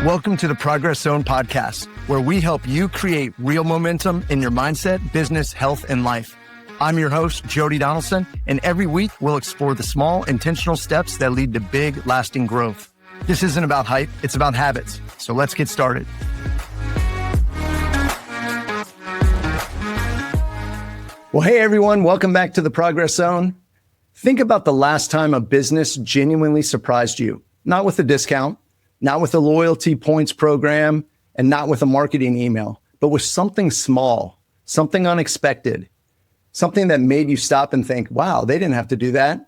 Welcome to the Progress Zone podcast, where we help you create real momentum in your mindset, business, health, and life. I'm your host, Jody Donaldson, and every week we'll explore the small, intentional steps that lead to big, lasting growth. This isn't about hype, it's about habits. So let's get started. Well, hey everyone, welcome back to the Progress Zone. Think about the last time a business genuinely surprised you, not with a discount, not with a loyalty points program, and not with a marketing email, but with something small, something unexpected, something that made you stop and think, wow, they didn't have to do that.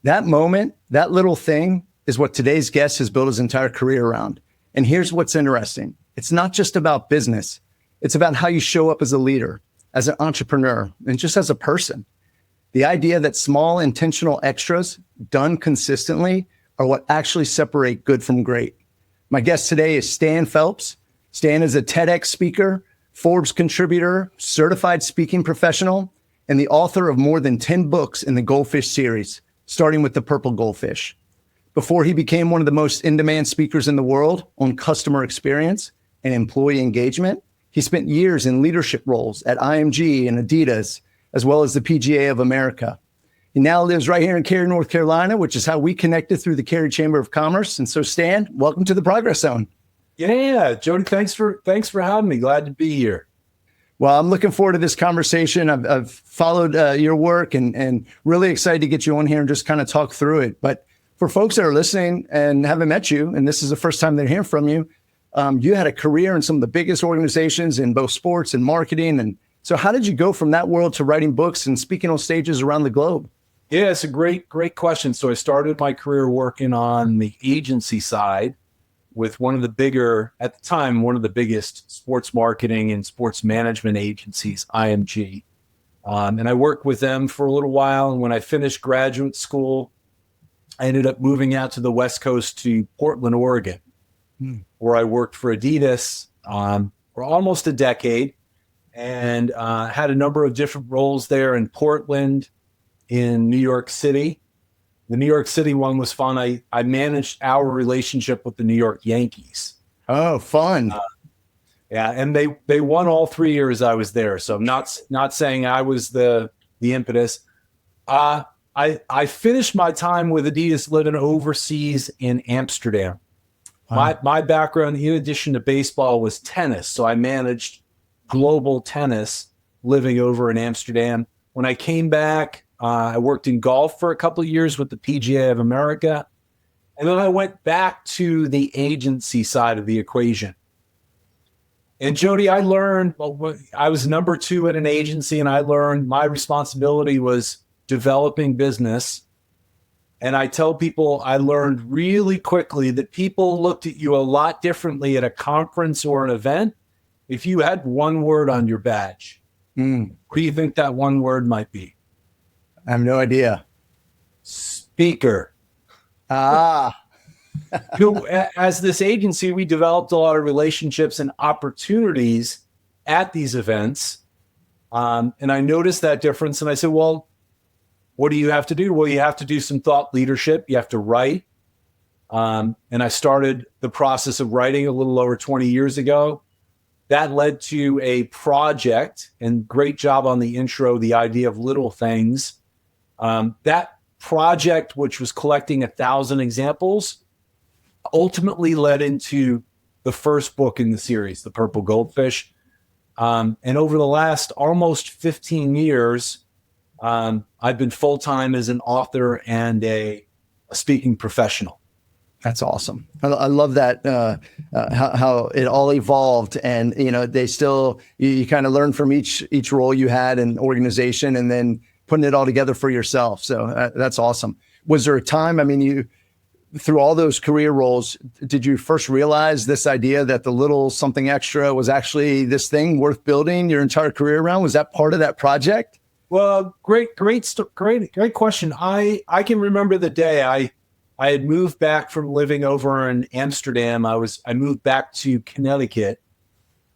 That moment, that little thing is what today's guest has built his entire career around. And here's what's interesting. It's not just about business. It's about how you show up as a leader, as an entrepreneur, and just as a person. The idea that small intentional extras done consistently are what actually separate good from great. My guest today is Stan Phelps. Stan is a TEDx speaker, Forbes contributor, certified speaking professional, and the author of more than 10 books in the Goldfish series, starting with the Purple Goldfish. Before he became one of the most in-demand speakers in the world on customer experience and employee engagement, he spent years in leadership roles at IMG and Adidas, as well as the PGA of America. He now lives right here in Cary, North Carolina, which is how we connected through the Cary Chamber of Commerce. And so, Stan, welcome to the Progress Zone. Yeah, Jody, thanks for having me. Glad to be here. Well, I'm looking forward to this conversation. I've followed your work and really excited to get you on here and just kind of talk through it. But for folks that are listening and haven't met you, and this is the first time they're hearing from you, you had a career in some of the biggest organizations in both sports and marketing. And so how did you go from that world to writing books and speaking on stages around the globe? Yeah, it's a great question. So I started my career working on the agency side with one of the biggest sports marketing and sports management agencies, IMG. And I worked with them for a little while. And when I finished graduate school, I ended up moving out to the West Coast to Portland, Oregon, where I worked for Adidas for almost a decade and had a number of different roles there in Portland, in New York City. The New York City one was fun. I managed our relationship with the New York Yankees. Oh, fun. Yeah, and they won all 3 years I was there. So I'm not saying I was the impetus. I finished my time with Adidas living overseas in Amsterdam. Wow. My background, in addition to baseball, was tennis. So I managed global tennis living over in Amsterdam. When I came back, I worked in golf for a couple of years with the PGA of America. And then I went back to the agency side of the equation. And Jody, I learned, I was number 2 at an agency, and I learned my responsibility was developing business. And I tell people I learned really quickly that people looked at you a lot differently at a conference or an event if you had one word on your badge. What do you think that one word might be? I have no idea. Speaker. As this agency, we developed a lot of relationships and opportunities at these events. And I noticed that difference. And I said, well, what do you have to do? Well, you have to do some thought leadership. You have to write. And I started the process of writing a little over 20 years ago. That led to a project, and great job on the intro, the idea of little things. That project, which was collecting 1,000 examples, ultimately led into the first book in the series, The Purple Goldfish. And over the last almost 15 years, I've been full-time as an author and a speaking professional. That's awesome. I love that, how it all evolved, and, they still, you kind of learn from each role you had in organization and then putting it all together for yourself. So that's awesome. Was there a time, you, through all those career roles, did you first realize this idea that the little something extra was actually this thing worth building your entire career around? Was that part of that project? Well, great question. I can remember the day I had moved back from living over in Amsterdam. I moved back to Connecticut,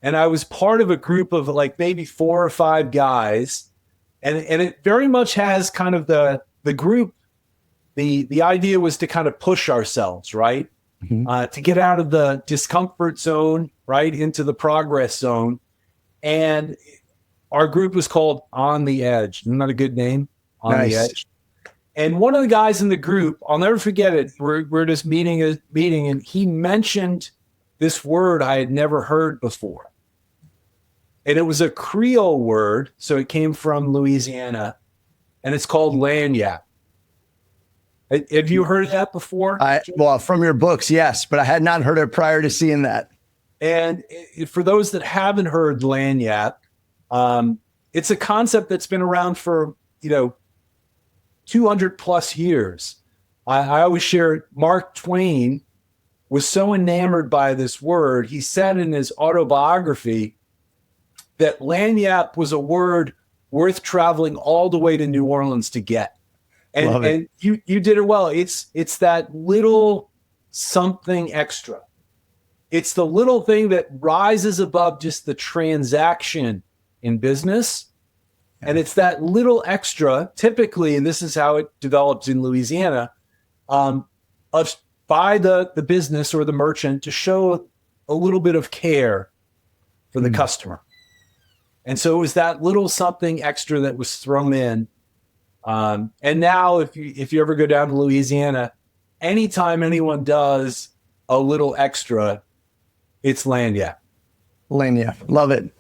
and I was part of a group of like maybe 4 or 5 guys. And it very much has kind of the group, the idea was to kind of push ourselves, right? to get out of the discomfort zone, right, into the progress zone. And our group was called On the Edge. Isn't that a good name? On the Edge. And one of the guys in the group, I'll never forget it. We're just meeting, and he mentioned this word I had never heard before. And it was a Creole word, so it came from Louisiana, and it's called lagniappe. Have you heard of that before? Well, from your books, yes, but I had not heard it prior to seeing that. And for those that haven't heard lagniappe, it's a concept that's been around for, 200 plus years. I always share Mark Twain was so enamored by this word. He said in his autobiography that lagniappe was a word worth traveling all the way to New Orleans to get. And you did it well. It's that little something extra. It's the little thing that rises above just the transaction in business. And it's that little extra, typically, and this is how it develops in Louisiana, by the business or the merchant to show a little bit of care for the customer. And so it was that little something extra that was thrown in. And now if you ever go down to Louisiana, anytime anyone does a little extra, it's lagniappe. Lagniappe. Love it.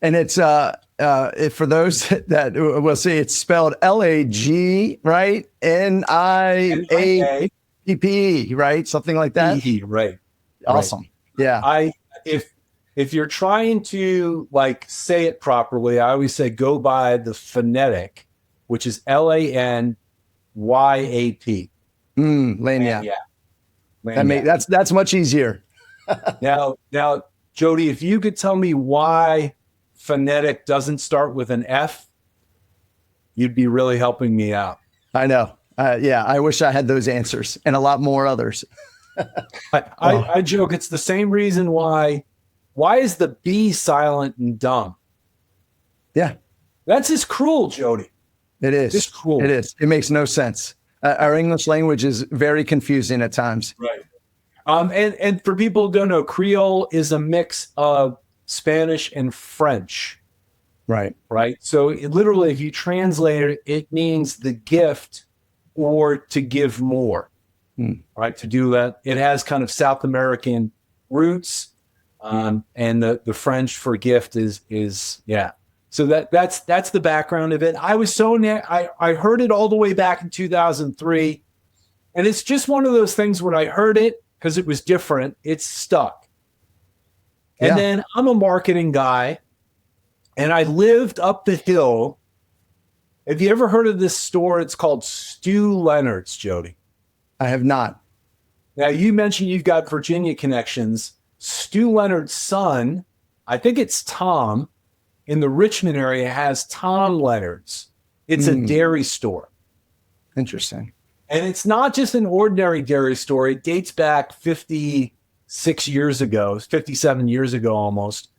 And it's for those that will see, it's spelled L-A-G, right? N-I-A-P-P-E, right? Something like that. Right. Awesome. Yeah. If you're trying to say it properly, I always say go by the phonetic, which is L-A-N-Y-A-P. Lagniappe. That's much easier. Now, Jody, if you could tell me why phonetic doesn't start with an F, you'd be really helping me out. I know. I wish I had those answers and a lot more others. I joke. It's the same reason why is the B silent and dumb? Yeah. That's just cruel, Jody. It is. Just cruel. It is. It makes no sense. Our English language is very confusing at times. Right. And for people who don't know, Creole is a mix of Spanish and French. Right. Right. So literally, if you translate it, it means the gift or to give more. Right. To do that. It has kind of South American roots. And the French for gift is. So that's the background of it. I was I heard it all the way back in 2003. And it's just one of those things when I heard it, because it was different, it's stuck. And then I'm a marketing guy, and I lived up the hill. Have you ever heard of this store? It's called Stu Leonard's, Jody. I have not. Now, you mentioned you've got Virginia connections. Stu Leonard's son, I think it's Tom, in the Richmond area has Tom Leonard's. It's a dairy store. Interesting. And it's not just an ordinary dairy store. It dates back 57 years ago almost.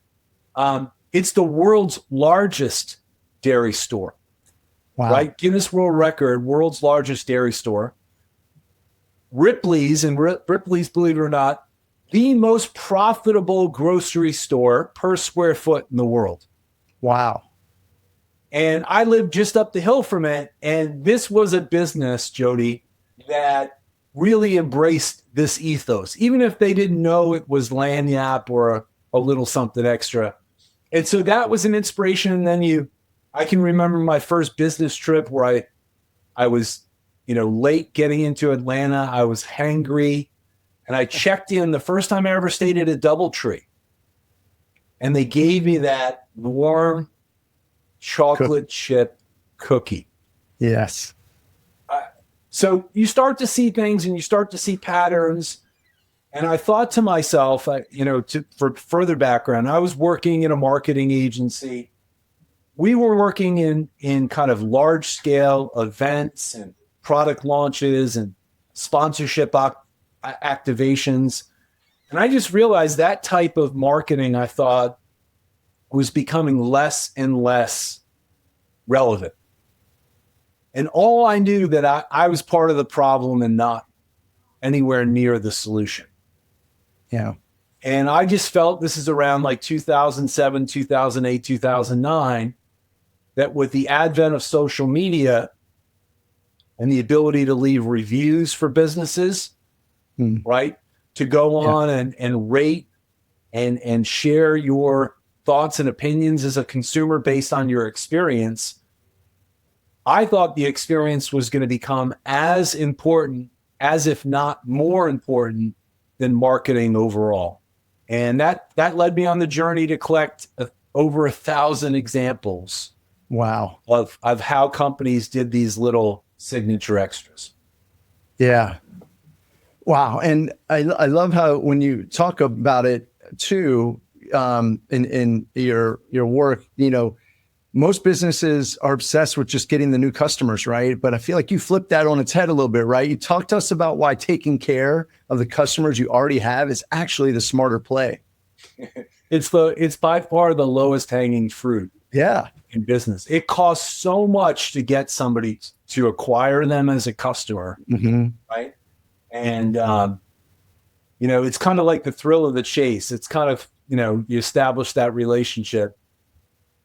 It's the world's largest dairy store. Wow. Right? Guinness World Record, world's largest dairy store. Ripley's, believe it or not, the most profitable grocery store per square foot in the world. Wow. And I lived just up the hill from it. And this was a business, Jody, that really embraced this ethos, even if they didn't know it was lagniappe or a little something extra. And so that was an inspiration. And then I can remember my first business trip where I was, late getting into Atlanta. I was hangry, and I checked in the first time I ever stayed at a DoubleTree. And they gave me that warm chocolate chip cookie. Yes. So you start to see things and you start to see patterns. And I thought to myself, for further background, I was working in a marketing agency. We were working in kind of large scale events and product launches and sponsorship activations. And I just realized that type of marketing, I thought, was becoming less and less relevant. And all I knew that I was part of the problem and not anywhere near the solution. Yeah. And I just felt, this is around like 2007, 2008, 2009, that with the advent of social media and the ability to leave reviews for businesses, right? To go on and rate and share your thoughts and opinions as a consumer based on your experience. I thought the experience was going to become as important, as if not more important, than marketing overall. And that led me on the journey to collect over 1,000 examples. Wow. Of how companies did these little signature extras. Yeah. Wow. And I love how when you talk about it too, in your work, most businesses are obsessed with just getting the new customers, right? But I feel like you flipped that on its head a little bit, right? You talked to us about why taking care of the customers you already have is actually the smarter play. It's by far the lowest hanging fruit. Yeah. In business. It costs so much to get somebody to acquire them as a customer, right? And, it's kind of like the thrill of the chase. It's kind of, you establish that relationship.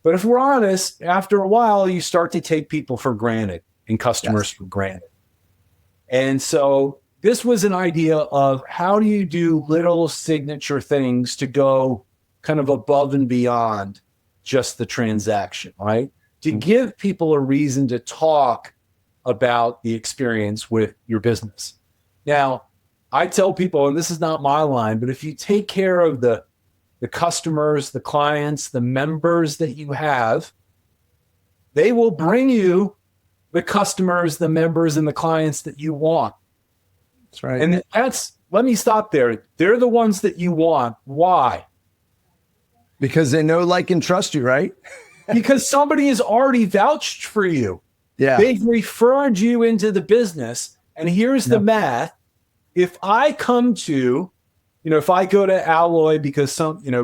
But if we're honest, after a while, you start to take people for granted and customers for granted. And so this was an idea of how do you do little signature things to go kind of above and beyond just the transaction, right? To give people a reason to talk about the experience with your business. Now, I tell people, and this is not my line, but if you take care of the customers, the clients, the members that you have, they will bring you the customers, the members, and the clients that you want. That's right. And let me stop there. They're the ones that you want. Why? Because they know, like, and trust you, right? Because somebody has already vouched for you. Yeah. They've referred you into the business. And here's the math. If I come to, if I go to Alloy because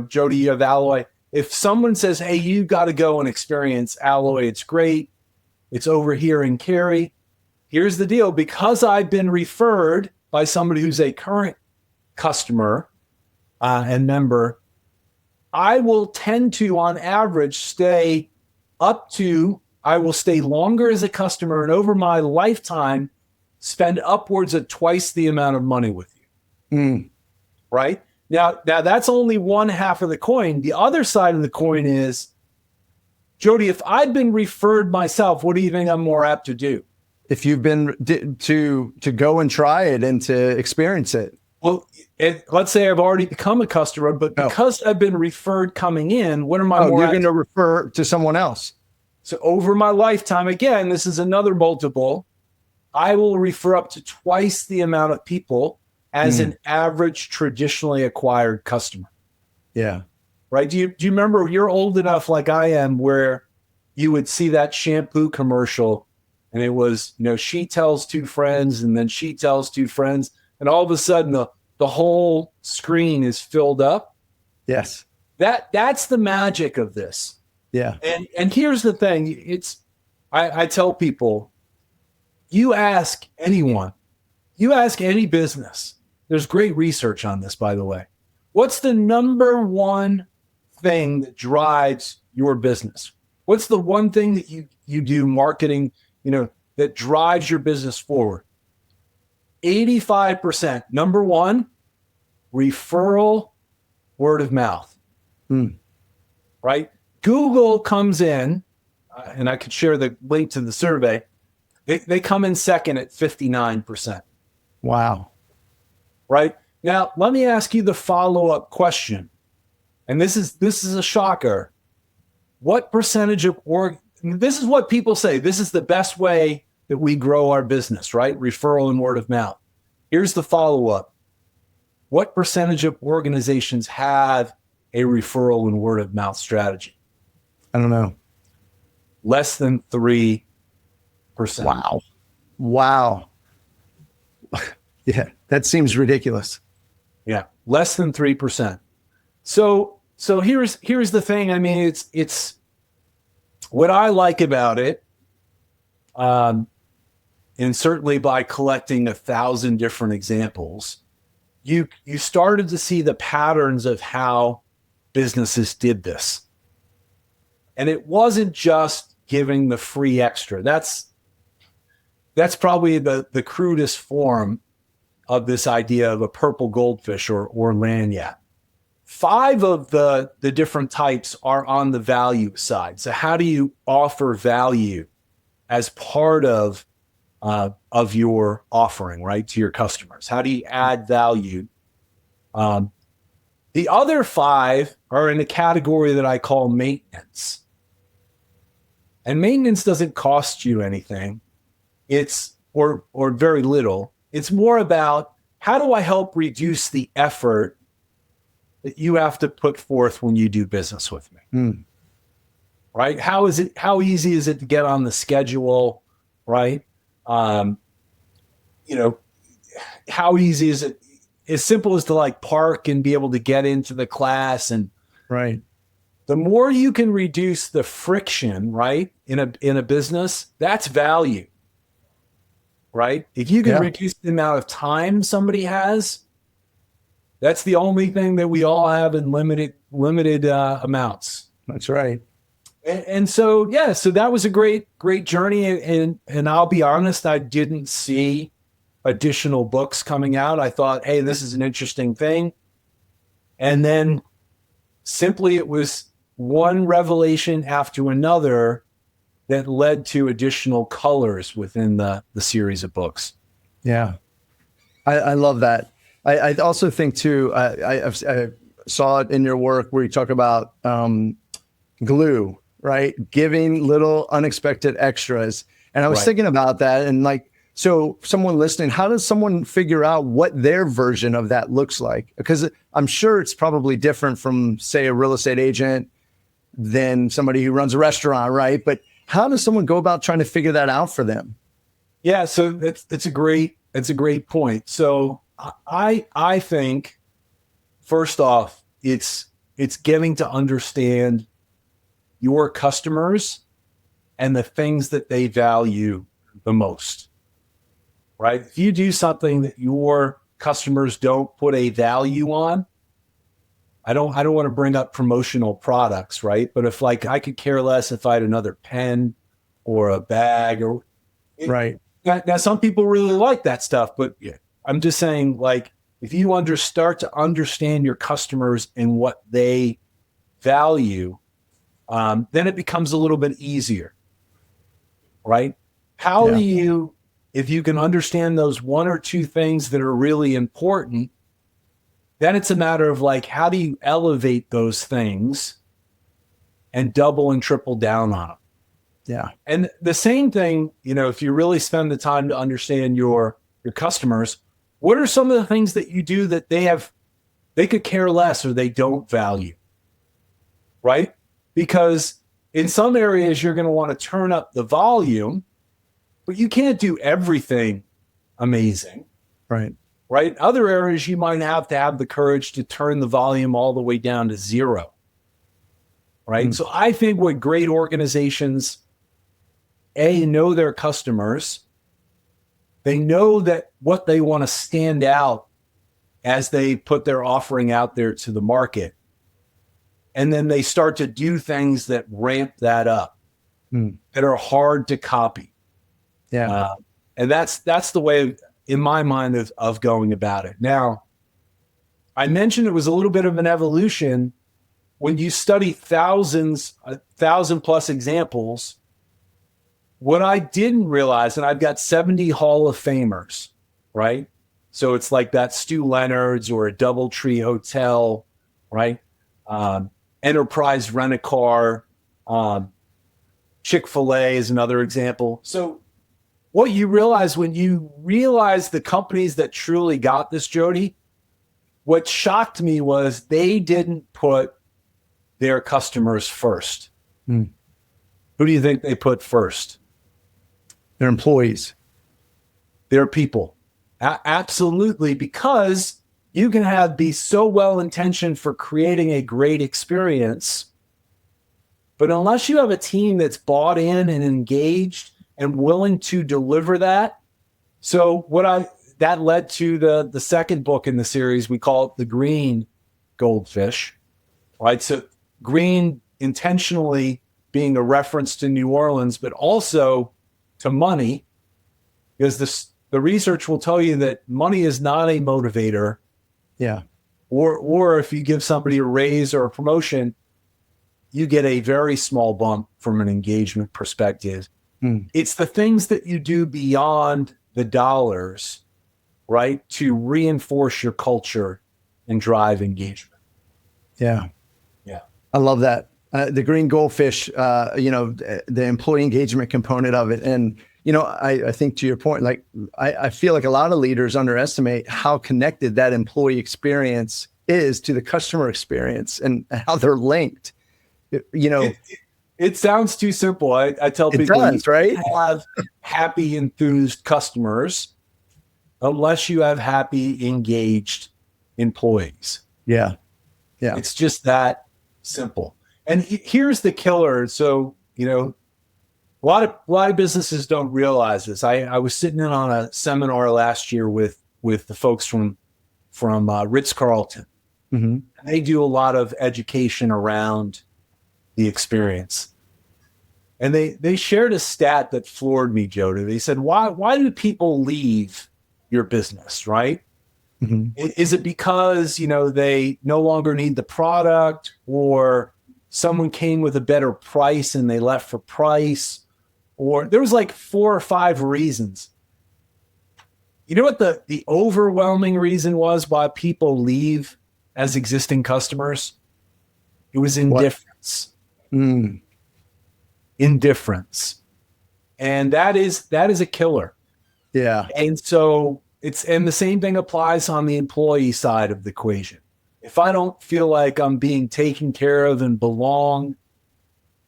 Jody, you have Alloy. If someone says, hey, you got to go and experience Alloy, it's great. It's over here in Cary. Here's the deal. Because I've been referred by somebody who's a current customer and member, I will tend to, on average, stay longer as a customer, and over my lifetime, spend upwards of twice the amount of money with you. Right? Now that's only one half of the coin. The other side of the coin is, Jody, if I'd been referred myself, what do you think I'm more apt to do? If you've been to go and try it and to experience it. Well, let's say I've already become a customer, but because I've been referred coming in, what am I more? You're going to refer to someone else. So over my lifetime, again, this is another multiple. I will refer up to twice the amount of people as an average traditionally acquired customer. Yeah. Right. Do you remember, you're old enough like I am, where you would see that shampoo commercial and it was, she tells two friends and then she tells two friends. And all of a sudden the whole screen is filled up. Yes. That's the magic of this. Yeah. And here's the thing. I tell people, you ask anyone, you ask any business. There's great research on this, by the way. What's the number one thing that drives your business? What's the one thing that you do marketing, that drives your business forward? 85%. Number one, referral, word of mouth. Right? Google comes in, and I could share the link to the survey. They come in second at 59%. Wow. Right? Now, let me ask you the follow-up question. And this is a shocker. What percentage of this is what people say. This is the best way that we grow our business, right? Referral and word of mouth. Here's the follow-up. What percentage of organizations have a referral and word of mouth strategy? I don't know. Less than 3%. Wow. Yeah, that seems ridiculous. Yeah, less than 3%. So here's the thing. I mean, it's what I like about it. and certainly by collecting 1,000 different examples, you started to see the patterns of how businesses did this. And it wasn't just giving the free extra. That's probably the crudest form of this idea of a purple goldfish or lanyard. 5 of the different types are on the value side. So how do you offer value as part of your offering, right, to your customers? How do you add value? The other 5 are in a category that I call maintenance. And maintenance doesn't cost you anything. It's or very little. It's more about, how do I help reduce the effort that you have to put forth when you do business with me? Right? How easy is it to get on the schedule? Right? How easy is it? As simple as to like park and be able to get into the class. And right. The more you can reduce the friction, right, in a business, that's value. Right? If you can reduce the amount of time somebody has, that's the only thing that we all have in limited amounts. That's right. And so, so that was a great journey. And I'll be honest, I didn't see additional books coming out. I thought, hey, this is an interesting thing. And then simply it was one revelation after another that led to additional colors within the series of books. Yeah. I love that. I also think too, I saw it in your work where you talk about glue, right? Giving little unexpected extras. And I was thinking about that, and like, so someone listening, how does someone figure out what their version of that looks like? Because I'm sure it's probably different from, say, a real estate agent than somebody who runs a restaurant, right? But how does someone go about trying to figure that out for them? Yeah, so it's a great point. So I think, first off, it's getting to understand your customers and the things that they value the most. Right? If you do something that your customers don't put a value on, I don't want to bring up promotional products, right? But if like I could care less if I had another pen or a bag or right. Now some people really like that stuff, but I'm just saying, like, if you start to understand your customers and what they value, then it becomes a little bit easier, right? How do you, if you can understand those 1 or 2 things that are really important, then it's a matter of like, how do you elevate those things and double and triple down on them? Yeah. And the same thing, if you really spend the time to understand your customers, what are some of the things that you do that they could care less or they don't value, right? Because in some areas you're going to want to turn up the volume, but you can't do everything amazing. Right. Right. Other areas you might have to have the courage to turn the volume all the way down to 0. Right. So I think what great organizations, know their customers. They know that what they want to stand out as they put their offering out there to the market. And then they start to do things that ramp that up, that are hard to copy. Yeah. And that's the way, in my mind, of going about it. Now, I mentioned it was a little bit of an evolution. When you study 1,000 plus examples, what I didn't realize, and I've got 70 Hall of Famers, right? So it's like that Stu Leonard's or a DoubleTree Hotel, right? Enterprise Rent-A-Car, Chick-fil-A is another example. So what you realize when you realize the companies that truly got this, Jody, what shocked me was they didn't put their customers first. Who do you think they put first? Their employees. Their people. Absolutely, because you can be so well-intentioned for creating a great experience, but unless you have a team that's bought in and engaged and willing to deliver that, So that led to the second book in the series. We call it The Green Goldfish, right? So green intentionally being a reference to New Orleans, but also to money, because the research will tell you that money is not a motivator. Yeah. Or if you give somebody a raise or a promotion, you get a very small bump from an engagement perspective. It's the things that you do beyond the dollars, right, to reinforce your culture and drive engagement. Yeah. Yeah. I love that. The green goldfish, the employee engagement component of it. And, I think to your point, like, I feel like a lot of leaders underestimate how connected that employee experience is to the customer experience and how they're linked. It sounds too simple. I tell people, does, right? You have happy, enthused customers unless you have happy, engaged employees. Yeah. Yeah. It's just that simple. And here's the killer. So, a lot of businesses don't realize this. I was sitting in on a seminar last year with the folks from Ritz-Carlton. Mm-hmm. And they do a lot of education around the experience. And they shared a stat that floored me, Jody. They said, why do people leave your business, right? Mm-hmm. Is it because, they no longer need the product, or someone came with a better price and they left for price, or there was like 4 or 5 reasons. You know what the overwhelming reason was why people leave as existing customers? It was indifference. Indifference. And that is a killer. Yeah. And so and the same thing applies on the employee side of the equation. If I don't feel like I'm being taken care of and belong,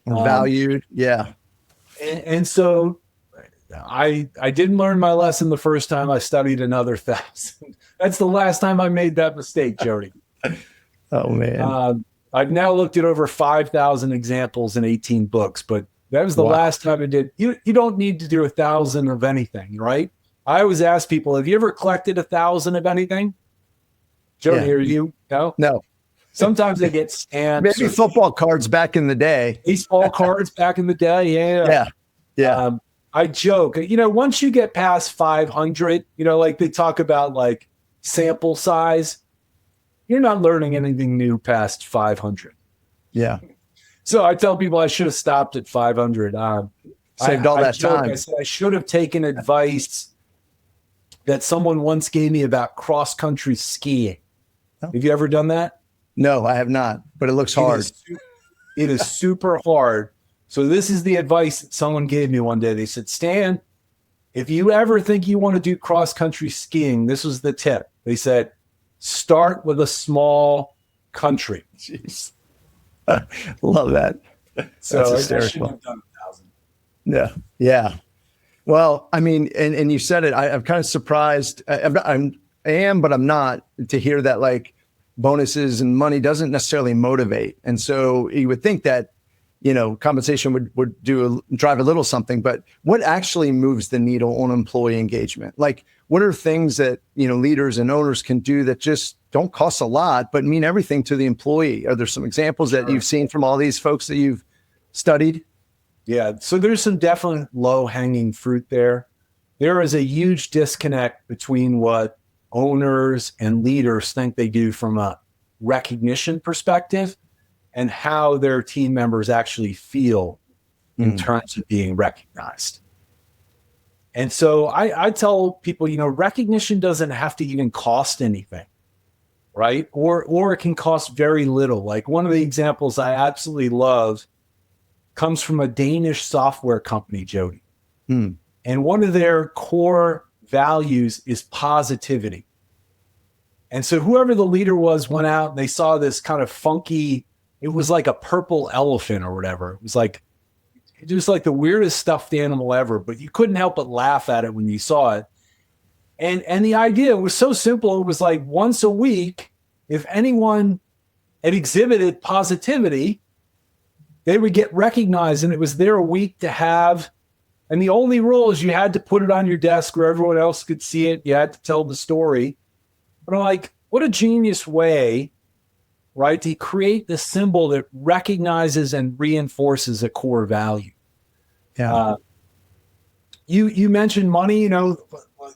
valued. Yeah. And so I didn't learn my lesson the first time. I studied another 1,000. That's the last time I made that mistake, Jody. Oh, man. I've now looked at over 5,000 examples in 18 books, but that was the last time I did. You don't need to do 1,000 of anything, right? I always ask people, have you ever collected 1,000 of anything? Jody, are you? No? No. Sometimes they get stamps. Maybe football cards back in the day. Baseball cards back in the day. Yeah. Yeah. I joke, once you get past 500, like they talk about like sample size, you're not learning anything new past 500. Yeah. So I tell people I should have stopped at 500. Saved all that time. I said I should have taken advice that someone once gave me about cross-country skiing. Oh. Have you ever done that? No, I have not, but it looks hard. It is super hard. So this is the advice that someone gave me one day. They said, Stan, if you ever think you want to do cross-country skiing, this was the tip. They said, start with a small country. Jeez. Love that. So I should have done 1,000. Yeah. Yeah. Well, I mean, and you said it, I'm kind of surprised. I am, but I'm not, to hear that like bonuses and money doesn't necessarily motivate. And so you would think that, compensation would drive a little something, but what actually moves the needle on employee engagement? Like, what are things that, leaders and owners can do that just don't cost a lot, but mean everything to the employee? Are there some examples that you've seen from all these folks that you've studied? Yeah. So there's some definite low hanging fruit there. There is a huge disconnect between what owners and leaders think they do from a recognition perspective and how their team members actually feel in terms of being recognized. And so I tell people, recognition doesn't have to even cost anything, right? Or it can cost very little. Like one of the examples I absolutely love comes from a Danish software company, Jody. And one of their core values is positivity. And so whoever the leader was went out and they saw this kind of funky, it was like a purple elephant or whatever. It was like the weirdest stuffed animal ever, but you couldn't help but laugh at it when you saw it. And the idea was so simple. It was like once a week, if anyone had exhibited positivity, they would get recognized, and it was their week to have And the only rule is you had to put it on your desk where everyone else could see it. You had to tell the story. But I'm like, what a genius way, right, to create the symbol that recognizes and reinforces a core value. Yeah. You mentioned money, you know,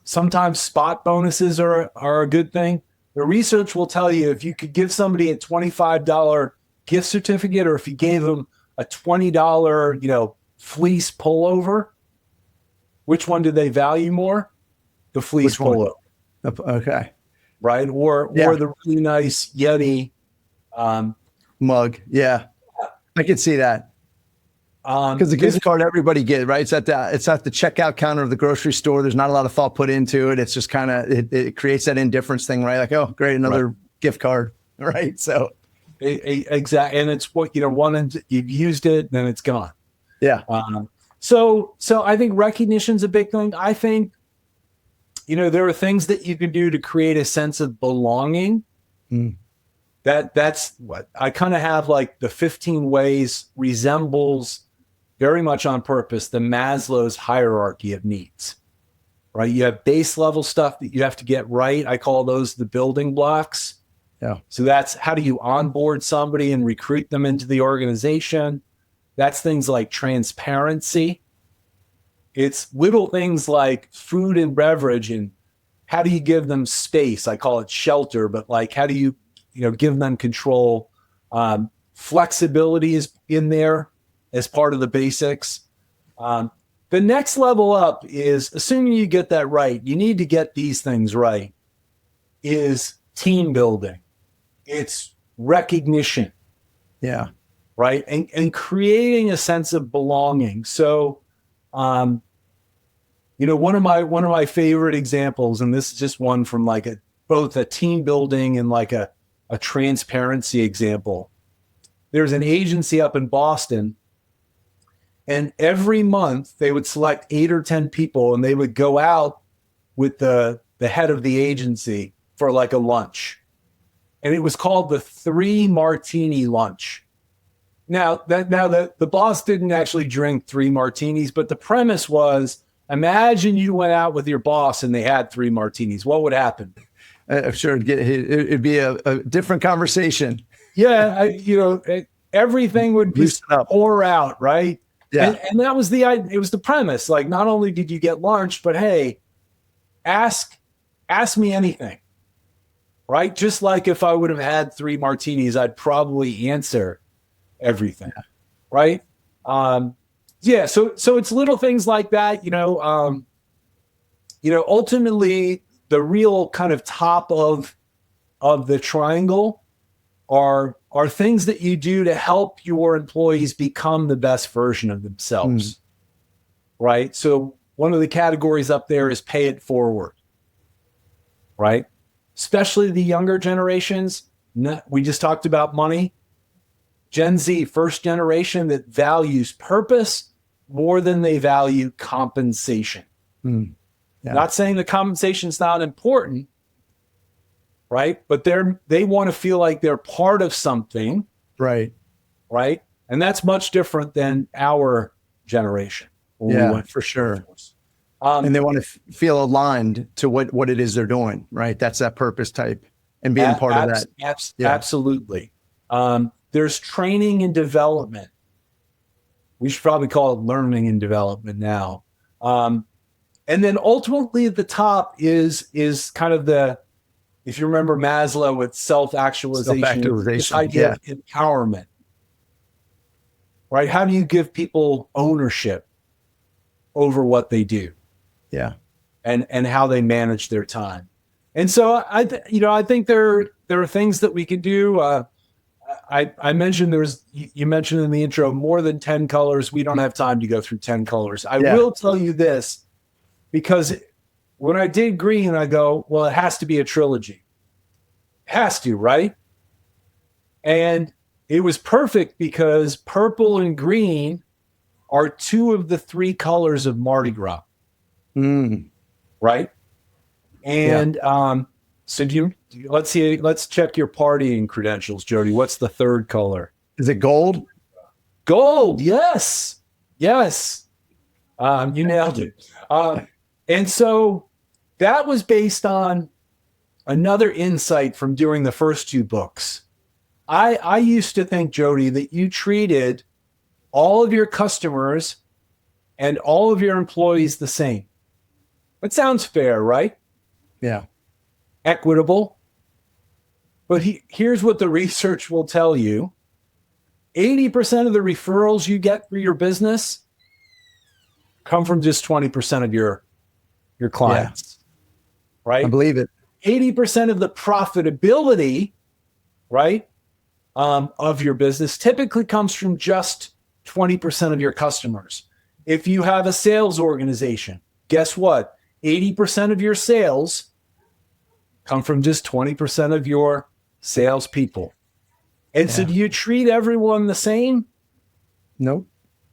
sometimes spot bonuses are a good thing. The research will tell you if you could give somebody a $25 gift certificate, or if you gave them a $20, you know, fleece pullover, which one do they value more? The fleece pullover. Okay. Right. Or the really nice Yeti mug. Yeah. I can see that. Because the gift card everybody gets, right? It's at the checkout counter of the grocery store. There's not a lot of thought put into it. It's just kind of, it creates that indifference thing, right? Like, oh, great, another gift card, right? So exactly. And it's what, you know, you've used it, then it's gone. Yeah. So I think recognition's a big thing. I think, you know, there are things that you can do to create a sense of belonging. That's what I kind of have, like the 15 ways resembles very much on purpose the Maslow's hierarchy of needs, right? You have base level stuff that you have to get right. I call those the building blocks. Yeah. So that's how do you onboard somebody and recruit them into the organization? That's things like transparency. It's little things like food and beverage, and how do you give them space? I call it shelter, but like, how do you give them control? Flexibility is in there as part of the basics. The next level up is, assuming you get that right, you need to get these things right, is team building. It's recognition. Yeah. Right. And creating a sense of belonging. So, one of my favorite examples, and this is just one from like both a team building and like a transparency example. There's an agency up in Boston, and every month they would select 8 or 10 people, and they would go out with the head of the agency for like a lunch. And it was called the 3 martini lunch. Now the boss didn't actually drink 3 martinis, but the premise was, imagine you went out with your boss and they had 3 martinis. What would happen? I'm sure it'd be a different conversation. Yeah, everything would be pour out, right? Yeah, and that was it was the premise. Like, not only did you get lunch, but hey, ask me anything, right? Just like if I would have had 3 martinis, I'd probably answer everything, right? So it's little things like that, ultimately the real kind of top of the triangle are things that you do to help your employees become the best version of themselves, right? So one of the categories up there is pay it forward, right? Especially the younger generations. We just talked about money. Gen Z, first generation that values purpose more than they value compensation. Yeah. Not saying the compensation's not important, right? But they want to feel like they're part of something. Right. Right. And that's much different than our generation. Yeah, for sure. And they want to feel aligned to what it is they're doing, right? That's that purpose type and being part of that. Absolutely. There's training and development. We should probably call it learning and development now. And then ultimately at the top is kind of if you remember Maslow with self-actualization, this idea of empowerment, right? How do you give people ownership over what they do? Yeah. And how they manage their time. And so I think there are things that we can do. I mentioned you mentioned in the intro, more than 10 colors. We don't have time to go through 10 colors. I will tell you this, because when I did green, I go, well, it has to be a trilogy. It has to, right? And it was perfect because purple and green are 2 of the 3 colors of Mardi Gras. Right? And so let's check your partying credentials, Jody. What's the 3rd color? Is it gold? Gold, yes. Yes. You nailed it. And so that was based on another insight from doing the first two books. I used to think, Jody, that you treated all of your customers and all of your employees the same. That sounds fair, right? Yeah. Equitable. But here's what the research will tell you. 80% of the referrals you get for your business come from just 20% of your clients, right? I believe it. 80% of the profitability, right, of your business typically comes from just 20% of your customers. If you have a sales organization, guess what? 80% of your sales come from just 20% of your salespeople. And so do you treat everyone the same? Nope.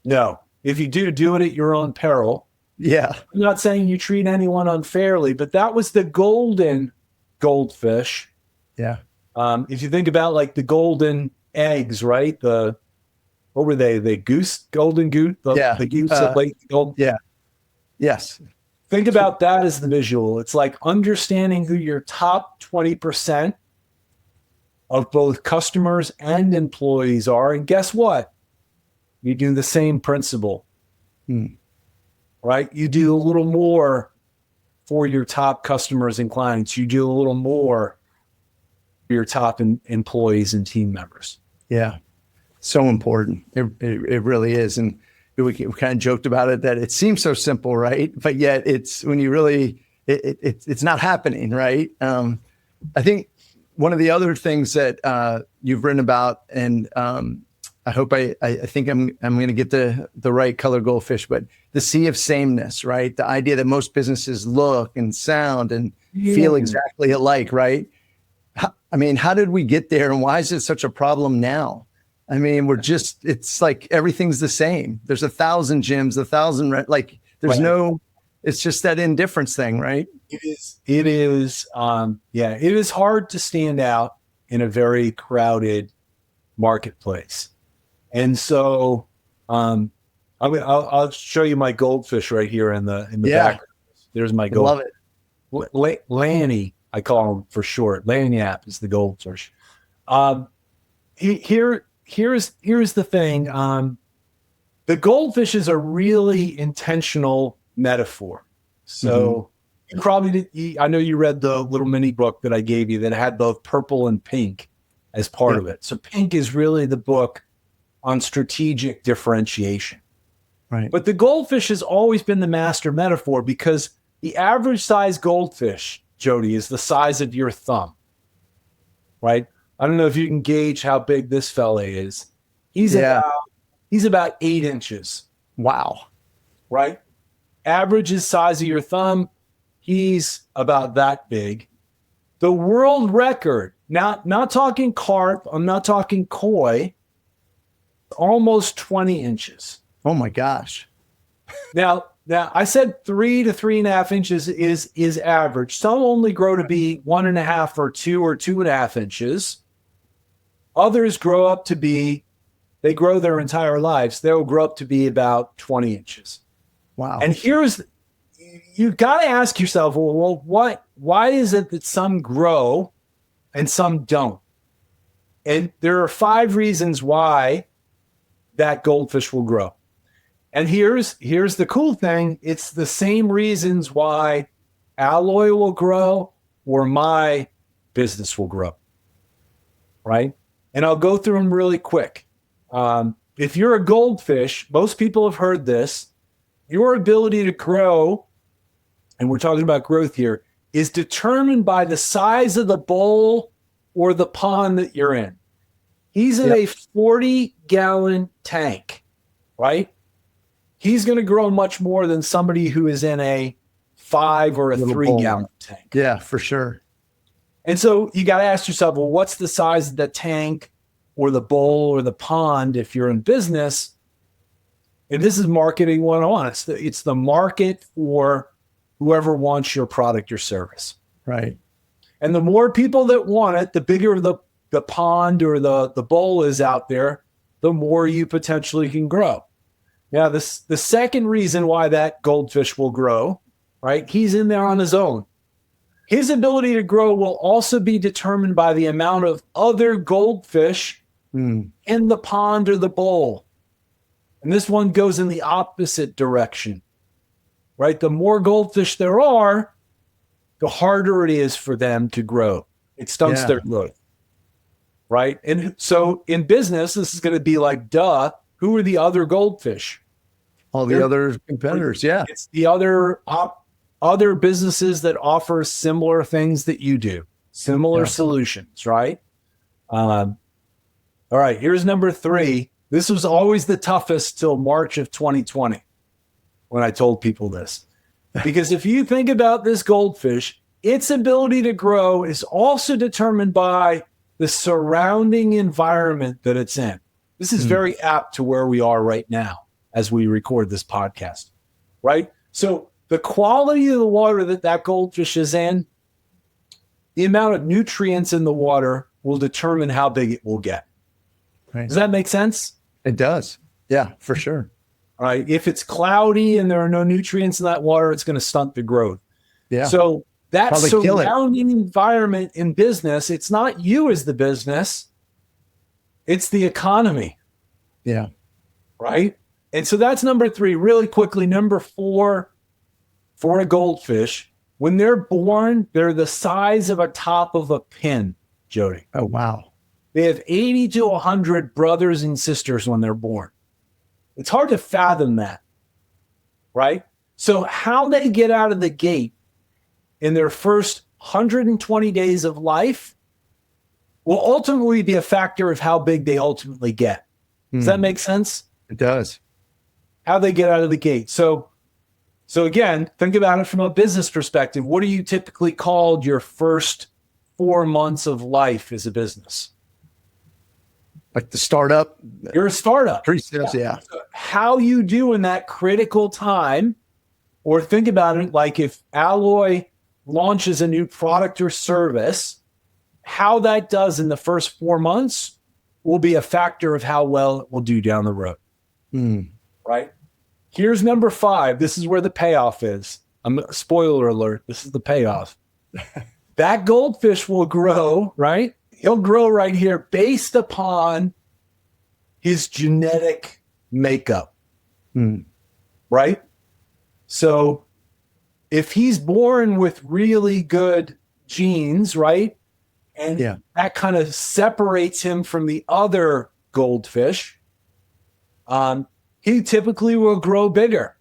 No. If you do it at your own peril. Yeah. I'm not saying you treat anyone unfairly, but that was the golden goldfish. Yeah. If you think about like the golden eggs, right? What were they? The golden goose? The goose that laid the gold. Yeah. Yes. Think about that as the visual. It's like understanding who your top 20% of both customers and employees are. And guess what? You do the same principle, right? You do a little more for your top customers and clients. You do a little more for your top employees and team members. Yeah. So important. It really is. And we kind of joked about it that it seems so simple, right? But yet it's when you really, it's not happening, right? I think one of the other things that you've written about, and I hope I think I'm going to get the right color goldfish, but the sea of sameness, right? The idea that most businesses look and sound and feel exactly alike, right? I mean, how did we get there, and why is it such a problem now? I mean, it's like everything's the same. There's 1,000 gyms, 1,000, like there's no, it's just that indifference thing, right? It is. It is hard to stand out in a very crowded marketplace. And so I'll show you my goldfish right here in the background. There's my gold. Love it. Lanny, I call him for short. Lanyap is the goldfish. Here's the thing. The goldfish is a really intentional metaphor. So you probably I know you read the little mini book that I gave you that had both purple and pink as part of it. So pink is really the book on strategic differentiation. Right. But the goldfish has always been the master metaphor because the average size goldfish, Jody, is the size of your thumb. Right? I don't know if you can gauge how big this fella is. He's about 8 inches. Wow. Right? Average is size of your thumb. He's about that big. The world record, not talking carp, I'm not talking koi, almost 20 inches. Oh my gosh. Now I said 3 to 3.5 inches is average. Some only grow to be 1.5 or 2 or 2.5 inches. Others grow up to be, they grow their entire lives. They'll grow up to be about 20 inches. Wow. And you've got to ask yourself, well, why is it that some grow and some don't? And there are 5 reasons why that goldfish will grow. And here's the cool thing. It's the same reasons why Alloy will grow or my business will grow. Right? And I'll go through them really quick. If you're a goldfish, most people have heard this, your ability to grow, and we're talking about growth here, is determined by the size of the bowl or the pond that you're in. He's in a 40-gallon tank, right? He's going to grow much more than somebody who is in a 5 or a 3-gallon tank. Yeah, for sure. And so you got to ask yourself, well, what's the size of the tank or the bowl or the pond if you're in business? And this is marketing 101. It's the market for whoever wants your product or service. Right. And the more people that want it, the bigger the pond or the bowl is out there, the more you potentially can grow. Yeah, the second reason why that goldfish will grow, right? He's in there on his own. His ability to grow will also be determined by the amount of other goldfish in the pond or the bowl. And this one goes in the opposite direction, right? The more goldfish there are, the harder it is for them to grow. It stunts their growth, right? And so in business, this is going to be like, duh, who are the other goldfish? All the other competitors, yeah. It's the other businesses that offer similar things that you do, similar solutions, right? All right, here's number 3. This was always the toughest till March of 2020 when I told people this. Because if you think about this goldfish, its ability to grow is also determined by the surrounding environment that it's in. This is very apt to where we are right now as we record this podcast, right? So the quality of the water that goldfish is in, the amount of nutrients in the water will determine how big it will get. Right. Does that make sense? It does. Yeah, for sure. All right. If it's cloudy and there are no nutrients in that water, it's going to stunt the growth. Yeah. So that surrounding environment in business, it's not you as the business, it's the economy. Yeah. Right. And so that's number 3. Really quickly, number 4 for a goldfish, when they're born, they're the size of a top of a pin, Jody. Oh, wow. They have 80 to 100 brothers and sisters when they're born. It's hard to fathom that, right? So how they get out of the gate in their first 120 days of life will ultimately be a factor of how big they ultimately get. Does that make sense? It does. How they get out of the gate. So again, think about it from a business perspective. What are you typically called your first 4 months of life as a business? Like the startup? You're a startup. Pre-sales, yeah. So how you do in that critical time, or think about it like if Alloy launches a new product or service, how that does in the first 4 months will be a factor of how well it will do down the road. Right? Here's number 5. This is where the payoff is. Spoiler alert. This is the payoff. That goldfish will grow, right? He'll grow right here based upon his genetic makeup, right? So if he's born with really good genes, right? And that kind of separates him from the other goldfish, he typically will grow bigger.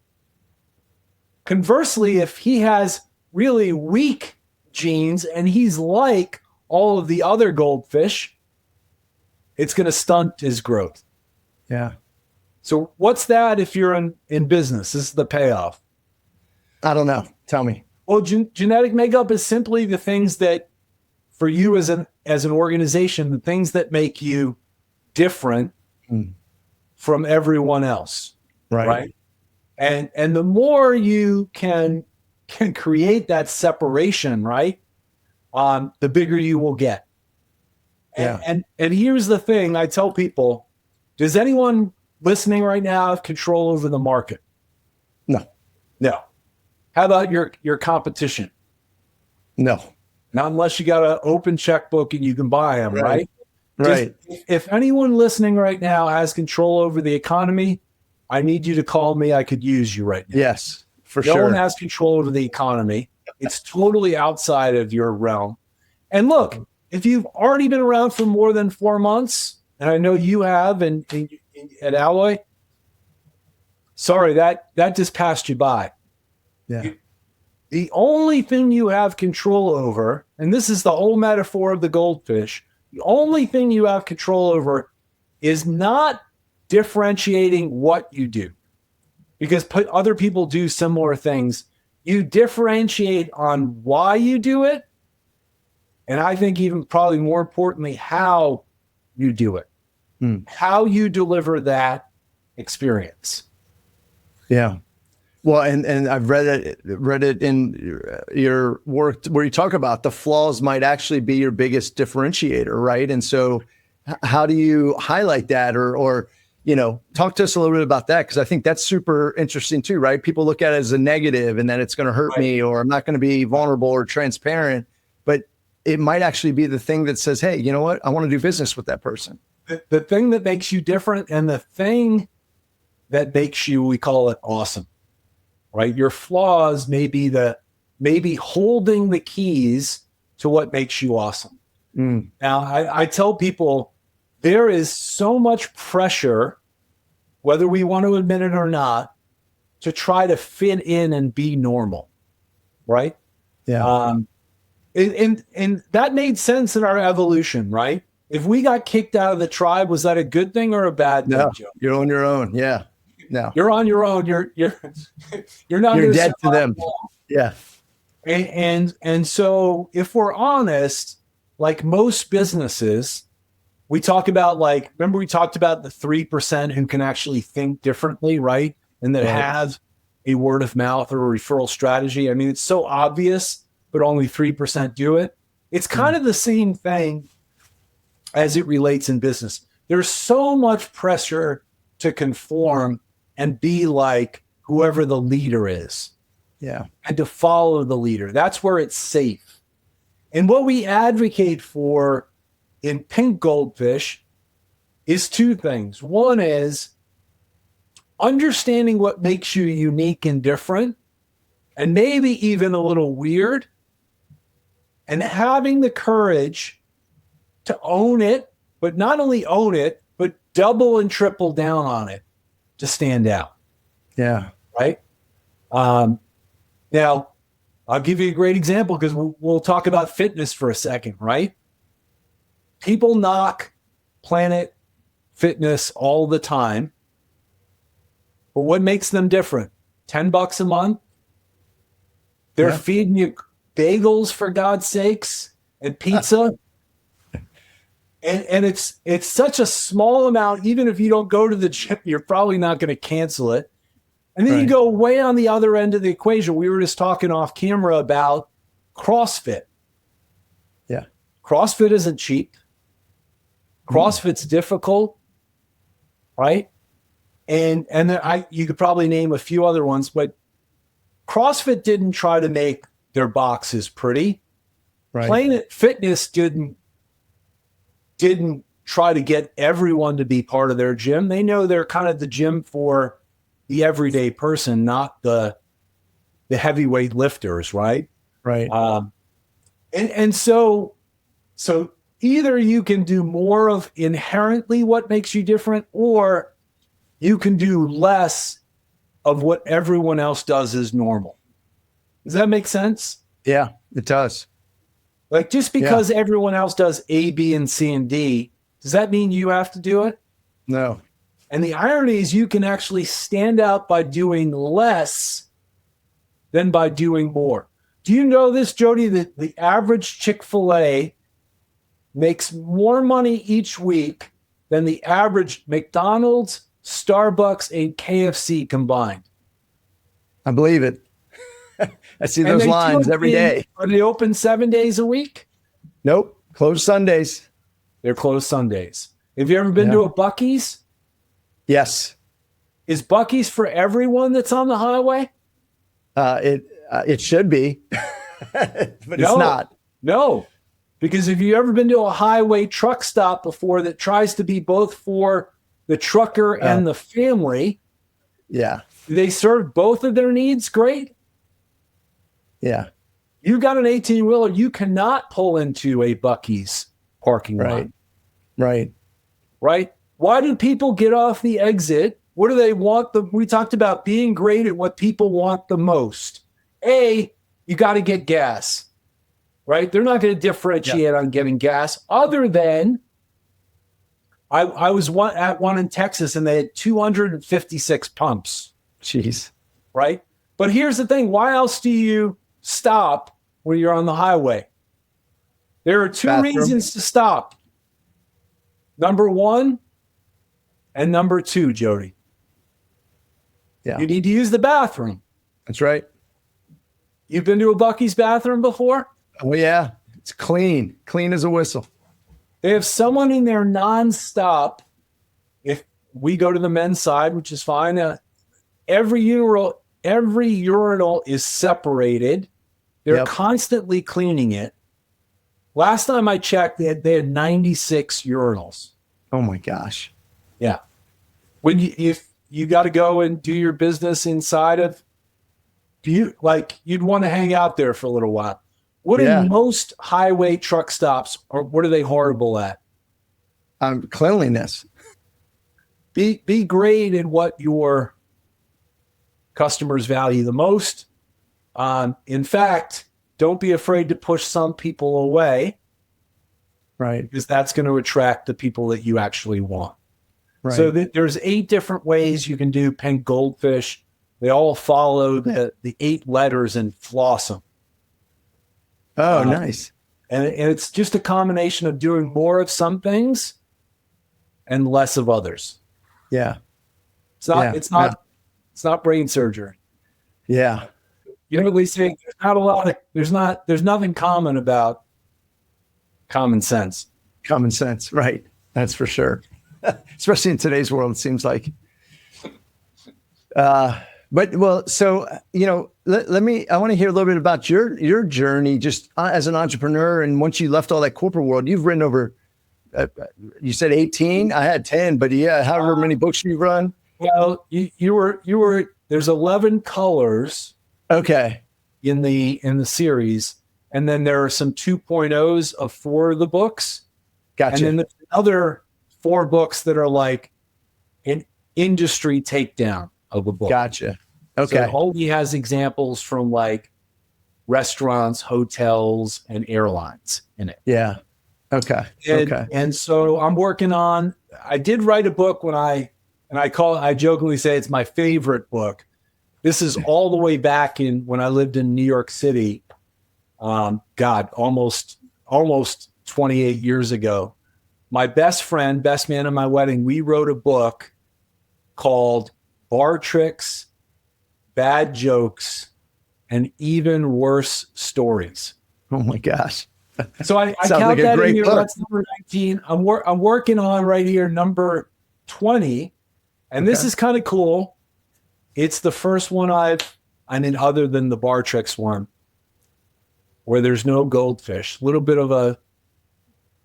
Conversely, if he has really weak genes and he's like all of the other goldfish, it's going to stunt his growth. Yeah. So what's that if you're in business? This is the payoff. I don't know. Tell me. Well, genetic makeup is simply the things that, for you as an organization, the things that make you different from everyone else. Right. And the more you can create that separation, right? The bigger you will get. And here's the thing I tell people, does anyone listening right now have control over the market? No. How about your competition? No. Not unless you got an open checkbook and you can buy them, right? Right. If anyone listening right now has control over the economy, I need you to call me. I could use you right now. Yes, for sure. No one has control over the economy. It's totally outside of your realm. And look, if you've already been around for more than 4 months, and I know you have at Alloy, sorry, that just passed you by. Yeah. The only thing you have control over, and this is the whole metaphor of the goldfish, the only thing you have control over is not differentiating what you do. Because other people do similar things. You differentiate on why you do it, and I think even probably more importantly, how you do it. How you deliver that experience. Yeah. Well, and I've read it in your work where you talk about the flaws might actually be your biggest differentiator, right? And so how do you highlight that or talk to us a little bit about that, because I think that's super interesting too, right? People look at it as a negative and that it's going to hurt me, or I'm not going to be vulnerable or transparent, but it might actually be the thing that says, hey, you know what? I want to do business with that person. The thing that makes you different, and the thing that makes you, we call it awesome, right? Your flaws may be holding the keys to what makes you awesome. Now, I tell people there is so much pressure, whether we want to admit it or not, to try to fit in and be normal, right? Yeah. And that made sense in our evolution, right? If we got kicked out of the tribe, was that a good thing or a bad thing, No, Joe? you're on your own. Yeah. No. You're on your own. You're not. You're dead to them. Yeah. And so if we're honest, like most businesses, we talk about, like, remember we talked about the 3% who can actually think differently, right? And that have a word of mouth or a referral strategy. I mean, it's so obvious, but only 3% do it. It's kind of the same thing as it relates in business. There's so much pressure to conform and be like whoever the leader is. Yeah. And to follow the leader. That's where it's safe. And what we advocate for in Pink Goldfish is two things. One is understanding what makes you unique and different, and maybe even a little weird, and having the courage to own it, but not only own it, but double and triple down on it to stand out. Yeah. Right? Now, I'll give you a great example, because we'll talk about fitness for a second, right? People knock Planet Fitness all the time, but what makes them different? $10 a month? They're feeding you bagels, for God's sakes, and pizza. And it's such a small amount. Even if you don't go to the gym, you're probably not going to cancel it. And then you go way on the other end of the equation. We were just talking off camera about CrossFit. Yeah. CrossFit isn't cheap. CrossFit's difficult, right? And you could probably name a few other ones, but CrossFit didn't try to make their boxes pretty. Right. Planet Fitness didn't try to get everyone to be part of their gym. They know they're kind of the gym for the everyday person, not the heavyweight lifters, right? Right. And so either you can do more of inherently what makes you different, or you can do less of what everyone else does as normal. Does that make sense? Yeah, it does. Like, just because everyone else does A, B, and C, and D, does that mean you have to do it? No. And the irony is you can actually stand out by doing less than by doing more. Do you know this, Jody, that the average Chick-fil-A makes more money each week than the average McDonald's, Starbucks, and KFC combined? I believe it. I see those lines every day. Are they open 7 days a week? Nope. Closed Sundays. They're closed Sundays. Have you ever been to a Buc-ee's? Yes. Is Buc-ee's for everyone that's on the highway? It should be, but it's not. No, because if you've ever been to a highway truck stop before that tries to be both for the trucker and the family, do they serve both of their needs? Great. Yeah. You got an 18-wheeler, you cannot pull into a Buc-ee's parking lot. Right. Why do people get off the exit? What do they want? We talked about being great at what people want the most. A, you got to get gas, right? They're not going to differentiate on getting gas, other than I was at one in Texas, and they had 256 pumps. Jeez. Right? But here's the thing. Why else do you stop when you're on the highway? There are two reasons to stop. Number one and number two, Jody. Yeah. You need to use the bathroom. That's right. You've been to a Buc-ee's bathroom before? Oh, yeah. It's clean as a whistle. They have someone in there nonstop. we go to the men's side, which is fine. Every urinal is separated. They're constantly cleaning it. Last time I checked, they had 96 urinals. Oh my gosh. Yeah. When you got to go and do your business inside of, you'd want to hang out there for a little while. What are most highway truck stops, or what are they horrible at? Cleanliness. Be great at what your customers value the most. In fact, don't be afraid to push some people away. Right. Because that's going to attract the people that you actually want. Right. So there's 8 different ways you can do Pink Goldfish. They all follow the 8 letters and floss them. Oh, nice. And it's just a combination of doing more of some things and less of others. Yeah. It's not brain surgery. Yeah. You know, at least there's nothing common about common sense. Common sense. Right. That's for sure. Especially in today's world, it seems like. So, you know, I want to hear a little bit about your journey just as an entrepreneur. And once you left all that corporate world, you've written over, you said 18, I had 10, but however many books you've run. Well, you were, there's 11 colors. Okay. In the series. And then there are some 2.0s of 4 of the books. Gotcha. And then the other 4 books that are like an industry takedown of a book. Gotcha. Okay. So it only has examples from like restaurants, hotels, and airlines in it. Yeah. Okay. And so I'm working on, I did write a book I jokingly say it's my favorite book. This is all the way back when I lived in New York City. Almost 28 years ago. My best man at my wedding, we wrote a book called Bar Tricks, Bad Jokes, and Even Worse Stories. Oh my gosh. So I count like that in here. That's number 19. I'm working on right here, number 20. And this is kind of cool. It's the first one other than the Bar Tricks one, where there's no goldfish. A little bit of a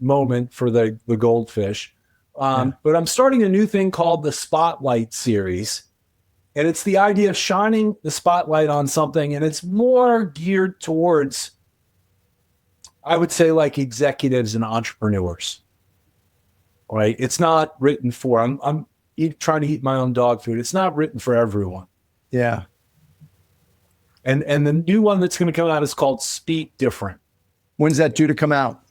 moment for the goldfish. But I'm starting a new thing called the Spotlight series. And it's the idea of shining the spotlight on something. And it's more geared towards, I would say, like executives and entrepreneurs. Right? It's not written for, I'm trying to eat my own dog food. It's not written for everyone. Yeah. And the new one that's going to come out is called Speak Different. When's that due to come out?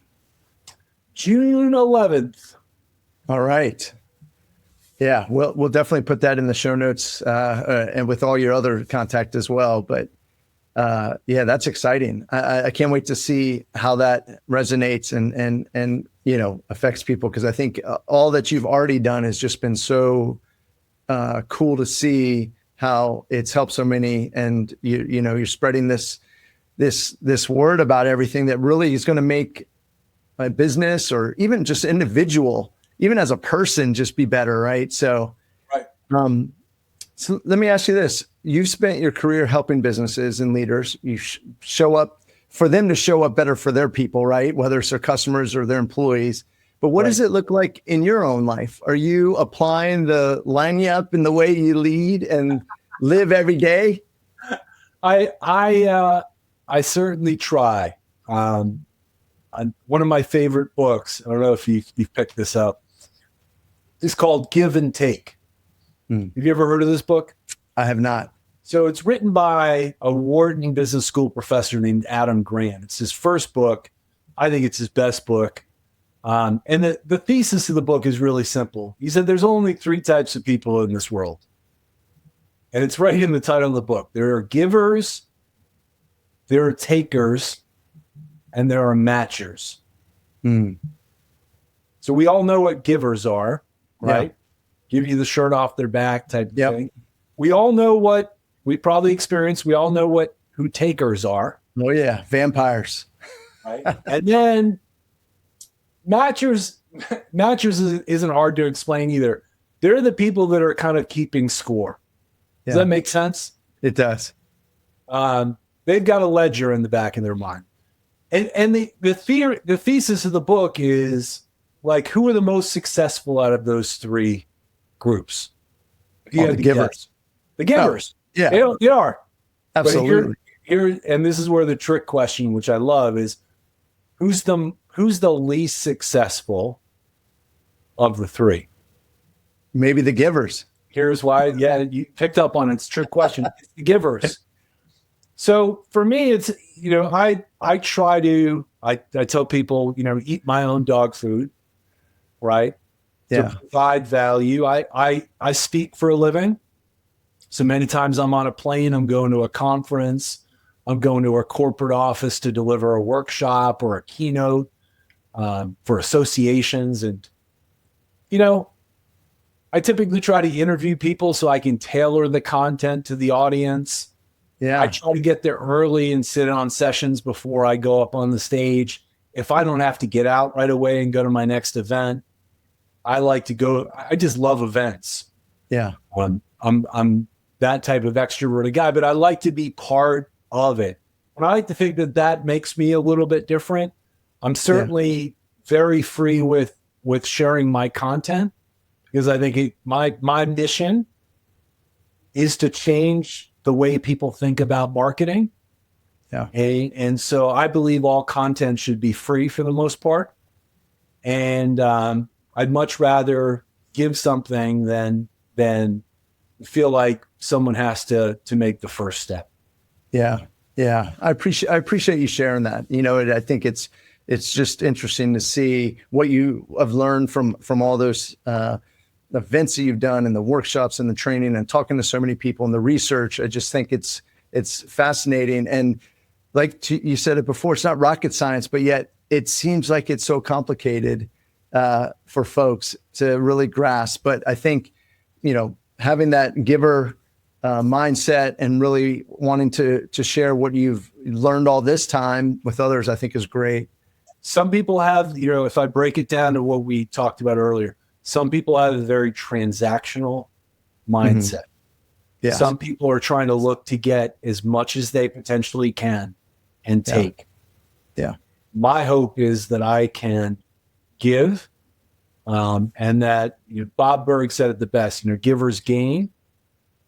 June 11th. All right. Yeah, we'll definitely put that in the show notes and with all your other contact as well. But yeah, that's exciting. I can't wait to see how that resonates and you know, affects people, because I think all that you've already done has just been so cool to see how it's helped so many, and you know, you're spreading this word about everything that really is going to make a business or even just individual, even as a person, just be better, right? So, right. So let me ask you this: you've spent your career helping businesses and leaders. You show up for them to show up better for their people, right? Whether it's their customers or their employees. But what does it look like in your own life? Are you applying the line you up in the way you lead and live every day? I certainly try. One of my favorite books, I don't know if you've picked this up, is called Give and Take. Have you ever heard of this book? I have not. So it's written by a Wharton Business School professor named Adam Grant. It's his first book. I think it's his best book. And the thesis of the book is really simple. He said there's only 3 types of people in this world. And it's right in the title of the book. There are givers, there are takers, and there are matchers. So we all know what givers are, right? Yeah. Give you the shirt off their back type of thing. We all know what we probably experience. We all know who takers are. Oh yeah, vampires. Right. And then matchers isn't hard to explain either. they're the people that are kind of keeping score. Does that make sense? It does. They've got a ledger in the back of their mind. And the thesis of the book is like, who are the most successful out of those three groups? The givers. The givers. Oh, yeah. They are. Absolutely. Here, and this is where the trick question, which I love, is who's the least successful of the three? Maybe the givers. Here's why. Yeah, you picked up on it. It's a trick question. It's the givers. So for me, it's, I try to, I tell people, eat my own dog food, right? Yeah. To provide value. I speak for a living. So many times I'm on a plane, I'm going to a conference, I'm going to a corporate office to deliver a workshop or a keynote for associations. And, I typically try to interview people so I can tailor the content to the audience. Yeah. I try to get there early and sit on sessions before I go up on the stage. If I don't have to get out right away and go to my next event, I like to go. I just love events. Yeah. I'm that type of extroverted guy, but I like to be part of it. And I like to think that makes me a little bit different. I'm certainly very free with sharing my content, because I think my mission is to change the way people think about marketing. Yeah. And so I believe all content should be free for the most part. And I'd much rather give something than feel like someone has to make the first step. Yeah. Yeah. I appreciate you sharing that. I think it's just interesting to see what you have learned from all those events that you've done and the workshops and the training and talking to so many people and the research. I just think it's fascinating. And like you said it before, it's not rocket science, but yet it seems like it's so complicated for folks to really grasp. But I think, having that giver mindset and really wanting to share what you've learned all this time with others, I think is great. Some people have, if I break it down to what we talked about earlier, some people have a very transactional mindset. Yeah. Some people are trying to look to get as much as they potentially can and take. Yeah. My hope is that I can give, and that Bob Burg said it the best, givers gain,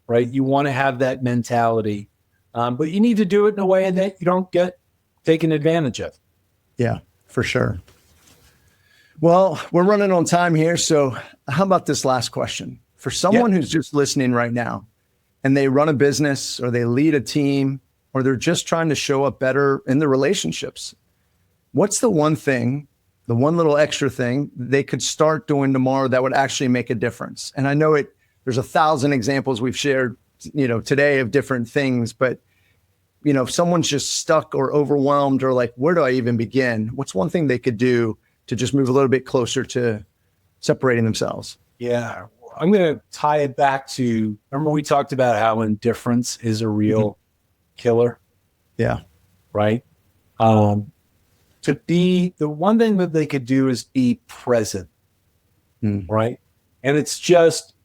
right? You want to have that mentality, but you need to do it in a way that you don't get taken advantage of. Yeah, for sure. Well, we're running on time here. So how about this last question? For someone who's just listening right now and they run a business or they lead a team or they're just trying to show up better in their relationships, what's the one thing, the one little extra thing they could start doing tomorrow that would actually make a difference? And I know there's 1,000 examples we've shared, today of different things, but if someone's just stuck or overwhelmed or like, where do I even begin? What's one thing they could do to just move a little bit closer to separating themselves? Yeah. I'm going to tie it back to, remember we talked about how indifference is a real killer? Yeah. Right? To be, the one thing that they could do is be present. Right? And it's just,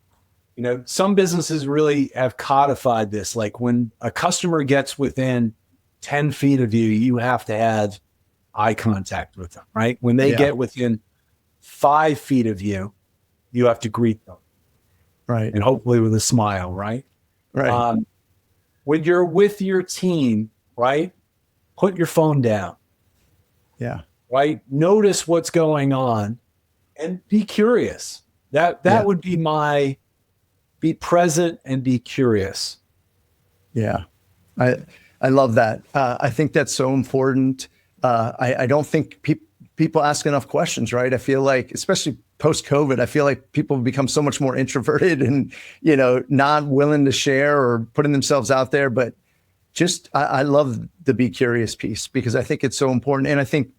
some businesses really have codified this. Like when a customer gets within 10 feet of you, you have to have eye contact with them, right? When they get within 5 feet of you, you have to greet them. Right. And hopefully with a smile, right? Right. When you're with your team, right? Put your phone down. Yeah. Right? Notice what's going on and be curious. That would be be present and be curious. Yeah. I love that. I think that's so important. I don't think people ask enough questions, right? I feel like, especially post-COVID, I feel like people have become so much more introverted and, not willing to share or putting themselves out there. But just, I love the be curious piece because I think it's so important. And I think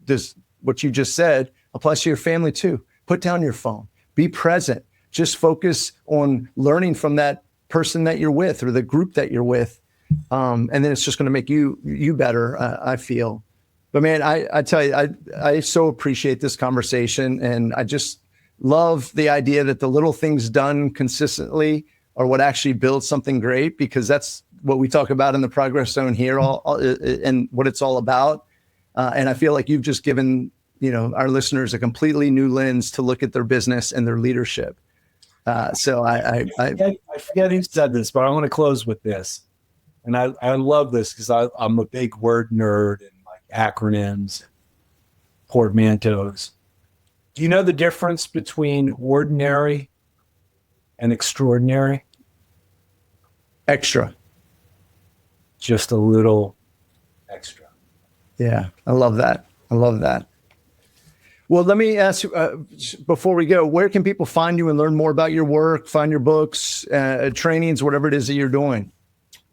what you just said applies to your family too. Put down your phone, be present, just focus on learning from that person that you're with or the group that you're with. And then it's just going to make you better, I feel. But man, I tell you, I so appreciate this conversation, and I just love the idea that the little things done consistently are what actually builds something great, because that's what we talk about in the Progress Zone here, and what it's all about. And I feel like you've just given, our listeners a completely new lens to look at their business and their leadership. So I forget who said this, but I want to close with this. And I love this because I'm a big word nerd and like acronyms, portmanteaus. Do you know the difference between ordinary and extraordinary? Extra. Just a little extra. Yeah, I love that. Well, let me ask you, before we go, where can people find you and learn more about your work, find your books, trainings, whatever it is that you're doing?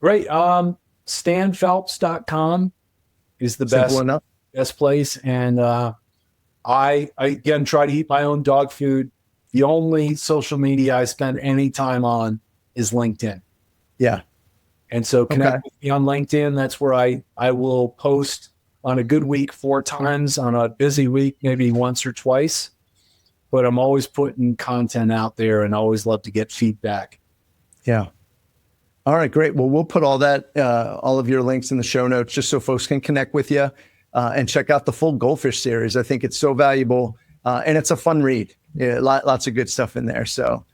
Great. StanPhelps.com is the best place. And I again try to eat my own dog food. The only social media I spend any time on is LinkedIn. Yeah. And so connect with me on LinkedIn. That's where I will post on a good week 4 times, on a busy week maybe once or twice. But I'm always putting content out there and always love to get feedback. Yeah. All right, great. Well, we'll put all of your links in the show notes just so folks can connect with you and check out the full Goldfish series. I think it's so valuable and it's a fun read. Yeah, lots of good stuff in there. So,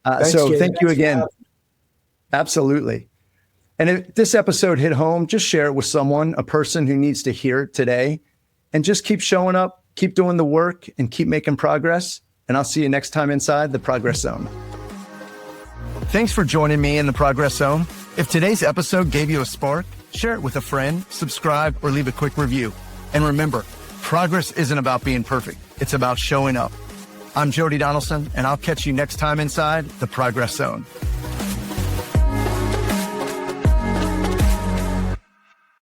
thank you again. Absolutely. And if this episode hit home, just share it with someone, a person who needs to hear it today, and just keep showing up, keep doing the work, and keep making progress. And I'll see you next time inside the Progress Zone. Thanks for joining me in the Progress Zone. If today's episode gave you a spark, share it with a friend, subscribe, or leave a quick review. And remember, progress isn't about being perfect. It's about showing up. I'm Jody Donaldson, and I'll catch you next time inside the Progress Zone.